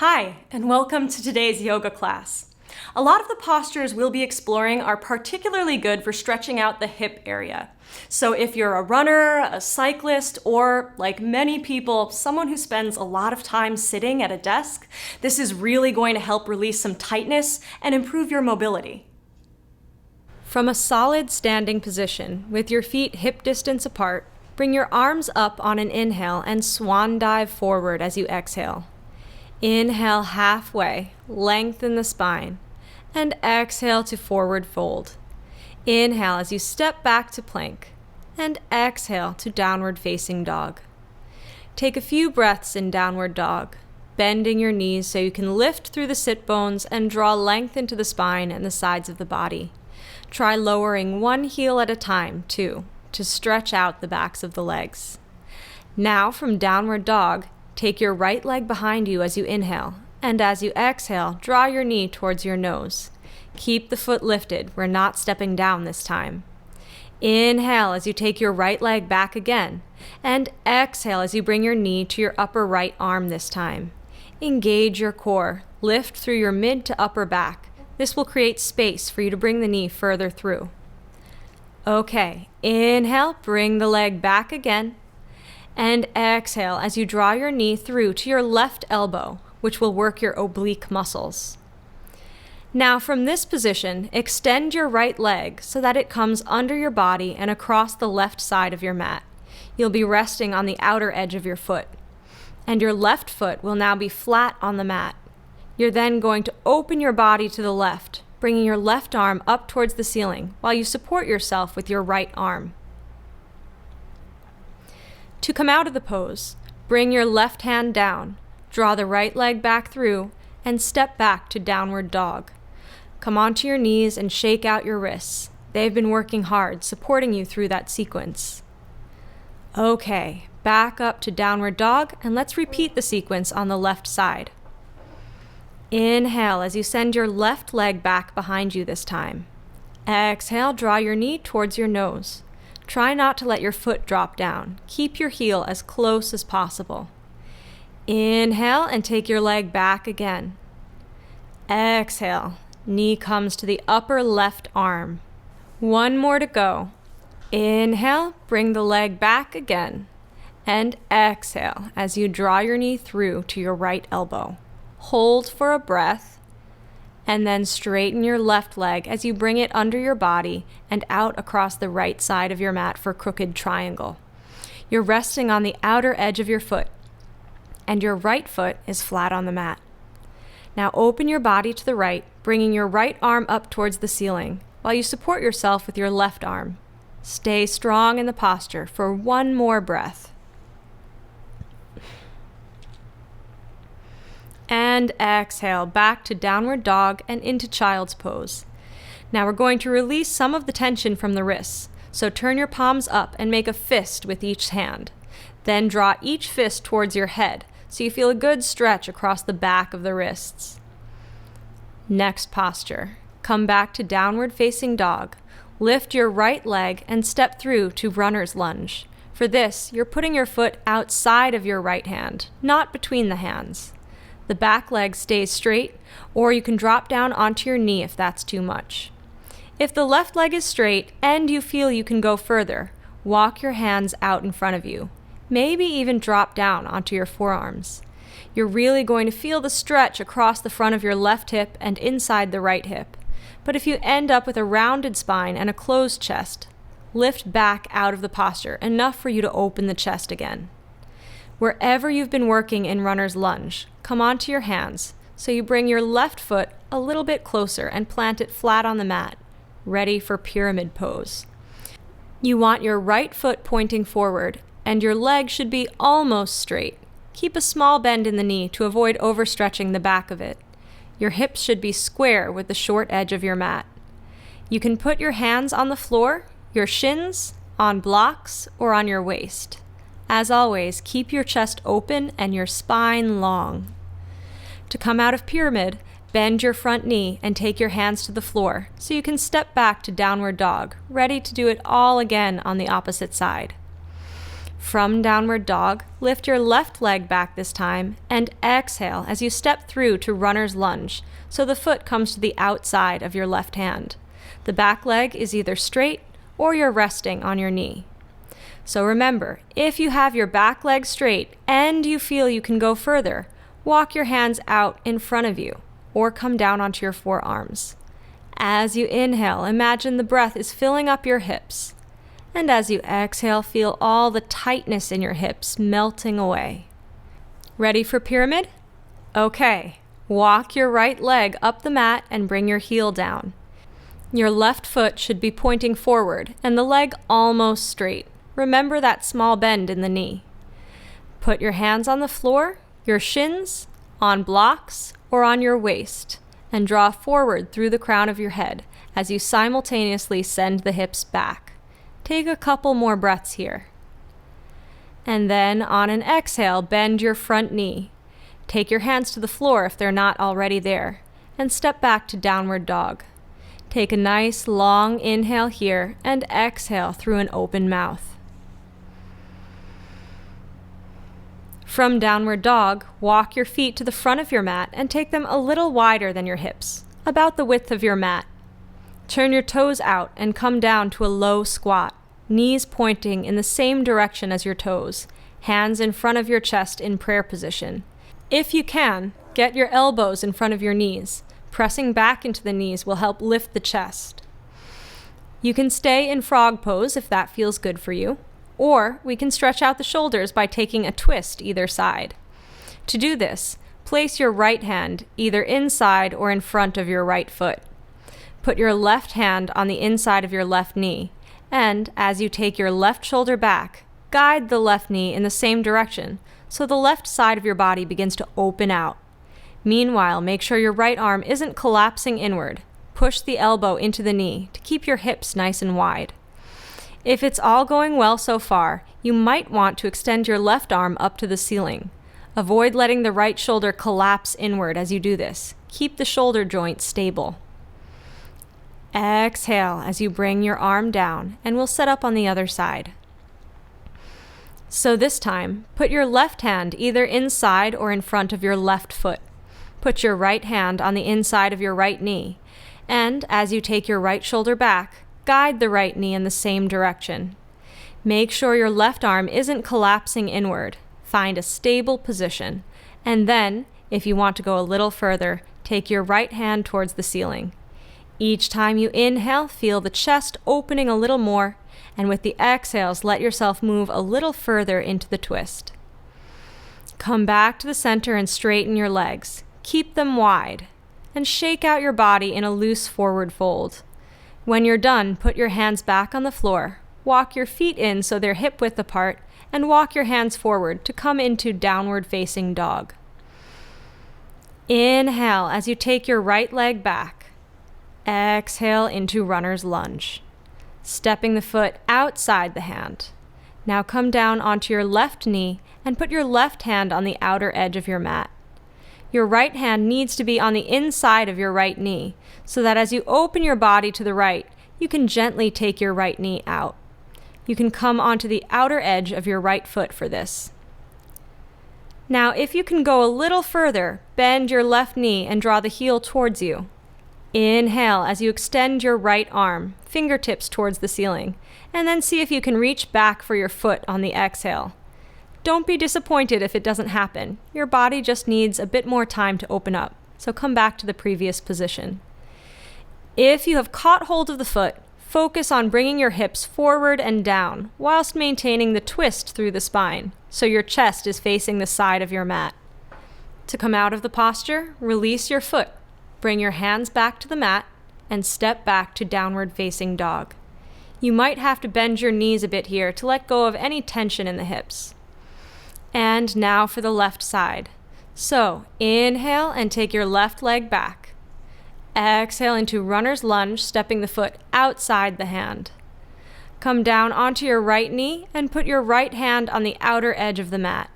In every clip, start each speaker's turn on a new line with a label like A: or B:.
A: Hi, and welcome to today's yoga class. A lot of the postures we'll be exploring are particularly good for stretching out the hip area. So if you're a runner, a cyclist, or like many people, someone who spends a lot of time sitting at a desk, this is really going to help release some tightness and improve your mobility. From a solid standing position, with your feet hip distance apart, bring your arms up on an inhale and swan dive forward as you exhale. Inhale halfway, lengthen the spine, and exhale to forward fold. Inhale as you step back to plank, and exhale to downward facing dog. Take a few breaths in downward dog, bending your knees so you can lift through the sit bones and draw length into the spine and the sides of the body. Try lowering one heel at a time, too, to stretch out the backs of the legs. Now from downward dog, take your right leg behind you as you inhale, and as you exhale, draw your knee towards your nose. Keep the foot lifted, we're not stepping down this time. Inhale as you take your right leg back again, and exhale as you bring your knee to your upper right arm this time. Engage your core, lift through your mid to upper back. This will create space for you to bring the knee further through. Okay, inhale, bring the leg back again. And exhale as you draw your knee through to your left elbow, which will work your oblique muscles. Now from this position, extend your right leg so that it comes under your body and across the left side of your mat. You'll be resting on the outer edge of your foot. And your left foot will now be flat on the mat. You're then going to open your body to the left, bringing your left arm up towards the ceiling while you support yourself with your right arm. To come out of the pose, bring your left hand down, draw the right leg back through, and step back to downward dog. Come onto your knees and shake out your wrists. They've been working hard, supporting you through that sequence. Okay, back up to downward dog, and let's repeat the sequence on the left side. Inhale as you send your left leg back behind you this time. Exhale, draw your knee towards your nose. Try not to let your foot drop down. Keep your heel as close as possible. Inhale and take your leg back again. Exhale, knee comes to the upper left arm. One more to go. Inhale, bring the leg back again. And exhale as you draw your knee through to your right elbow. Hold for a breath. And then straighten your left leg as you bring it under your body and out across the right side of your mat for crooked triangle. You're resting on the outer edge of your foot, and your right foot is flat on the mat. Now open your body to the right, bringing your right arm up towards the ceiling while you support yourself with your left arm. Stay strong in the posture for one more breath. And exhale, back to downward dog and into child's pose. Now we're going to release some of the tension from the wrists. So turn your palms up and make a fist with each hand. Then draw each fist towards your head so you feel a good stretch across the back of the wrists. Next posture. Come back to downward facing dog. Lift your right leg and step through to runner's lunge. For this, you're putting your foot outside of your right hand, not between the hands. The back leg stays straight, or you can drop down onto your knee if that's too much. If the left leg is straight and you feel you can go further, walk your hands out in front of you. Maybe even drop down onto your forearms. You're really going to feel the stretch across the front of your left hip and inside the right hip. But if you end up with a rounded spine and a closed chest, lift back out of the posture, enough for you to open the chest again. Wherever you've been working in runner's lunge, come onto your hands so you bring your left foot a little bit closer and plant it flat on the mat, ready for pyramid pose. You want your right foot pointing forward and your leg should be almost straight. Keep a small bend in the knee to avoid overstretching the back of it. Your hips should be square with the short edge of your mat. You can put your hands on the floor, your shins, on blocks, or on your waist. As always, keep your chest open and your spine long. To come out of pyramid, bend your front knee and take your hands to the floor so you can step back to downward dog, ready to do it all again on the opposite side. From downward dog, lift your left leg back this time and exhale as you step through to runner's lunge, so the foot comes to the outside of your left hand. The back leg is either straight or you're resting on your knee. So remember, if you have your back leg straight and you feel you can go further, walk your hands out in front of you or come down onto your forearms. As you inhale, imagine the breath is filling up your hips. And as you exhale, feel all the tightness in your hips melting away. Ready for pyramid? Okay, walk your right leg up the mat and bring your heel down. Your left foot should be pointing forward and the leg almost straight. Remember that small bend in the knee. Put your hands on the floor, your shins, on blocks, or on your waist, and draw forward through the crown of your head as you simultaneously send the hips back. Take a couple more breaths here. And then on an exhale, bend your front knee. Take your hands to the floor if they're not already there, and step back to downward dog. Take a nice long inhale here and exhale through an open mouth. From downward dog, walk your feet to the front of your mat and take them a little wider than your hips, about the width of your mat. Turn your toes out and come down to a low squat, knees pointing in the same direction as your toes, hands in front of your chest in prayer position. If you can, get your elbows in front of your knees. Pressing back into the knees will help lift the chest. You can stay in frog pose if that feels good for you, or we can stretch out the shoulders by taking a twist either side. To do this, place your right hand either inside or in front of your right foot. Put your left hand on the inside of your left knee, and as you take your left shoulder back, guide the left knee in the same direction so the left side of your body begins to open out. Meanwhile, make sure your right arm isn't collapsing inward. Push the elbow into the knee to keep your hips nice and wide. If it's all going well so far, you might want to extend your left arm up to the ceiling. Avoid letting the right shoulder collapse inward as you do this. Keep the shoulder joint stable. Exhale as you bring your arm down, and we'll set up on the other side. So this time, put your left hand either inside or in front of your left foot. Put your right hand on the inside of your right knee, and as you take your right shoulder back, guide the right knee in the same direction. Make sure your left arm isn't collapsing inward. Find a stable position, and then, if you want to go a little further, take your right hand towards the ceiling. Each time you inhale, feel the chest opening a little more, and with the exhales, let yourself move a little further into the twist. Come back to the center and straighten your legs. Keep them wide, and shake out your body in a loose forward fold. When you're done, put your hands back on the floor, walk your feet in so they're hip width apart, and walk your hands forward to come into downward facing dog. Inhale as you take your right leg back. Exhale into runner's lunge, stepping the foot outside the hand. Now come down onto your left knee and put your left hand on the outer edge of your mat. Your right hand needs to be on the inside of your right knee, so that as you open your body to the right, you can gently take your right knee out. You can come onto the outer edge of your right foot for this. Now, if you can go a little further, bend your left knee and draw the heel towards you. Inhale as you extend your right arm, fingertips towards the ceiling, and then see if you can reach back for your foot on the exhale. Don't be disappointed if it doesn't happen. Your body just needs a bit more time to open up, so come back to the previous position. If you have caught hold of the foot, focus on bringing your hips forward and down whilst maintaining the twist through the spine, so your chest is facing the side of your mat. To come out of the posture, release your foot. Bring your hands back to the mat and step back to downward facing dog. You might have to bend your knees a bit here to let go of any tension in the hips. And now for the left side. So inhale and take your left leg back. Exhale into runner's lunge, stepping the foot outside the hand. Come down onto your right knee and put your right hand on the outer edge of the mat.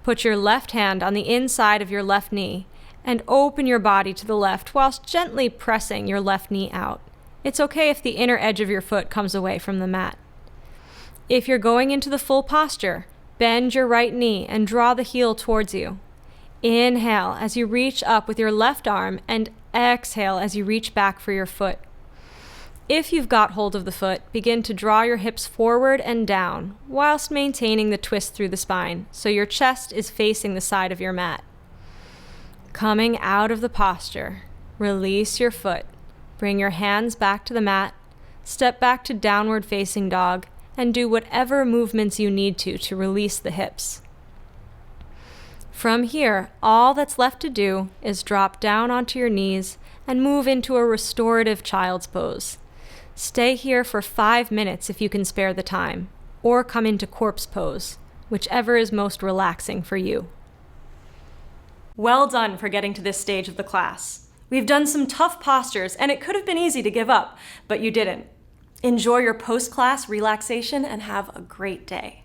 A: Put your left hand on the inside of your left knee and open your body to the left whilst gently pressing your left knee out. It's okay if the inner edge of your foot comes away from the mat. If you're going into the full posture, bend your right knee and draw the heel towards you. Inhale as you reach up with your left arm and exhale as you reach back for your foot. If you've got hold of the foot, begin to draw your hips forward and down whilst maintaining the twist through the spine so your chest is facing the side of your mat. Coming out of the posture, release your foot. Bring your hands back to the mat, step back to downward facing dog, and do whatever movements you need to release the hips. From here, all that's left to do is drop down onto your knees and move into a restorative child's pose. Stay here for 5 minutes if you can spare the time, or come into corpse pose, whichever is most relaxing for you. Well done for getting to this stage of the class. We've done some tough postures, and it could have been easy to give up, but you didn't. Enjoy your post-class relaxation and have a great day.